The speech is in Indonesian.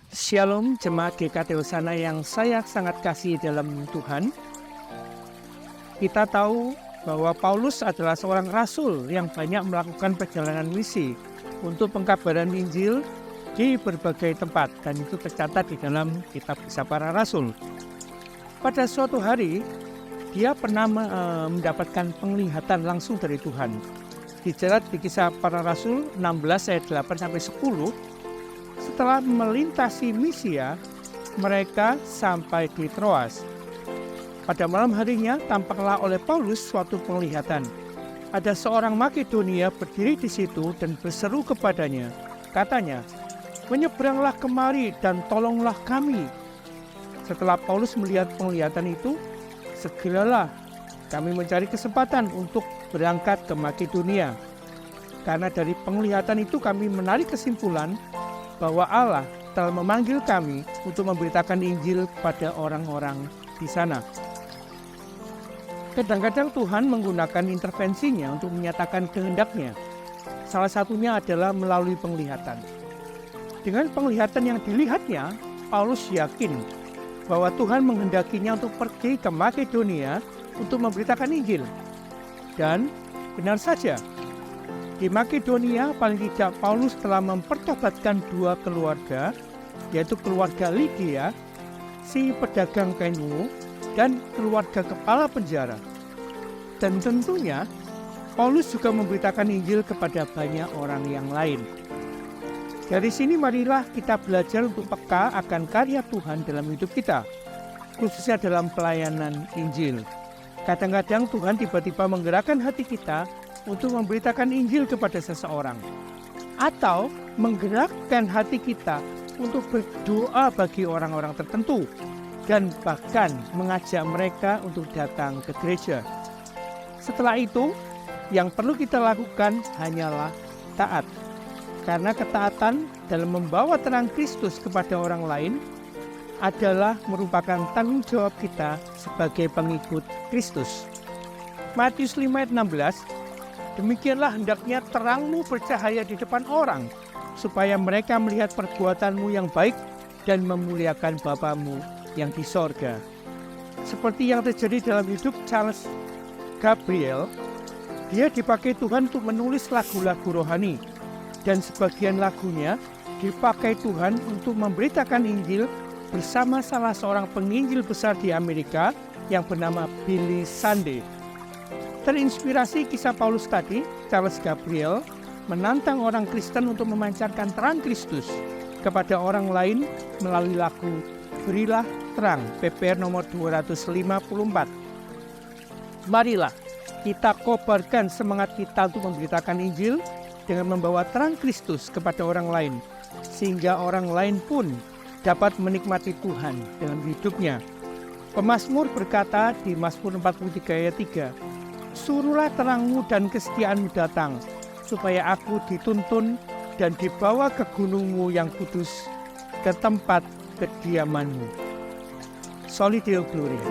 Shalom jemaat GKT Hosana yang saya sangat kasih dalam Tuhan. Kita tahu bahwa Paulus adalah seorang rasul yang banyak melakukan perjalanan misi untuk pengkabaran Injil di berbagai tempat, dan itu tercatat di dalam kitab Kisah Para Rasul. Pada suatu hari, dia pernah mendapatkan penglihatan langsung dari Tuhan. Dijerat di Kisah Para Rasul 16 ayat 8-10, setelah melintasi Misia, mereka sampai di Troas. Pada malam harinya tampaklah oleh Paulus suatu penglihatan. Ada seorang Makedonia berdiri di situ dan berseru kepadanya. Katanya, "Menyeberanglah kemari dan tolonglah kami." Setelah Paulus melihat penglihatan itu, segeralah kami mencari kesempatan untuk berangkat ke Makedonia. Karena dari penglihatan itu kami menarik kesimpulan bahwa Allah telah memanggil kami untuk memberitakan Injil kepada orang-orang di sana. Kadang-kadang Tuhan menggunakan intervensinya untuk menyatakan kehendaknya. Salah satunya adalah melalui penglihatan. Dengan penglihatan yang dilihatnya, Paulus yakin bahwa Tuhan menghendakinya untuk pergi ke Makedonia untuk memberitakan Injil. Dan benar saja, di Makedonia paling tidak Paulus telah mempertobatkan dua keluarga, yaitu keluarga Lydia, si pedagang kain ungu, dan keluarga kepala penjara. Dan tentunya Paulus juga memberitakan Injil kepada banyak orang yang lain. Dari sini marilah kita belajar untuk peka akan karya Tuhan dalam hidup kita, khususnya dalam pelayanan Injil. Kadang-kadang Tuhan tiba-tiba menggerakkan hati kita untuk memberitakan Injil kepada seseorang, atau menggerakkan hati kita untuk berdoa bagi orang-orang tertentu, dan bahkan mengajak mereka untuk datang ke gereja. Setelah itu, yang perlu kita lakukan hanyalah taat, karena ketaatan dalam membawa terang Kristus kepada orang lain adalah merupakan tanggung jawab kita sebagai pengikut Kristus. Matius 5 ayat 16, "Demikianlah hendaknya terangmu bercahaya di depan orang, supaya mereka melihat perbuatanmu yang baik dan memuliakan Bapamu yang di sorga." Seperti yang terjadi dalam hidup Charles Gabriel, dia dipakai Tuhan untuk menulis lagu-lagu rohani, dan sebagian lagunya dipakai Tuhan untuk memberitakan Injil bersama salah seorang penginjil besar di Amerika yang bernama Billy Sunday. Terinspirasi kisah Paulus tadi, Charles Gabriel menantang orang Kristen untuk memancarkan terang Kristus kepada orang lain melalui lagu "Berilah Terang" PPR nomor 254. Marilah kita kobarkan semangat kita untuk memberitakan Injil dengan membawa terang Kristus kepada orang lain, sehingga orang lain pun dapat menikmati Tuhan dalam hidupnya. Pemazmur berkata di Mazmur 43 ayat 3, "Suruhlah terangmu dan kesetiaanmu datang, supaya aku dituntun dan dibawa ke gunungmu yang kudus, ke tempat kediamanmu." Soli Deo Gloria.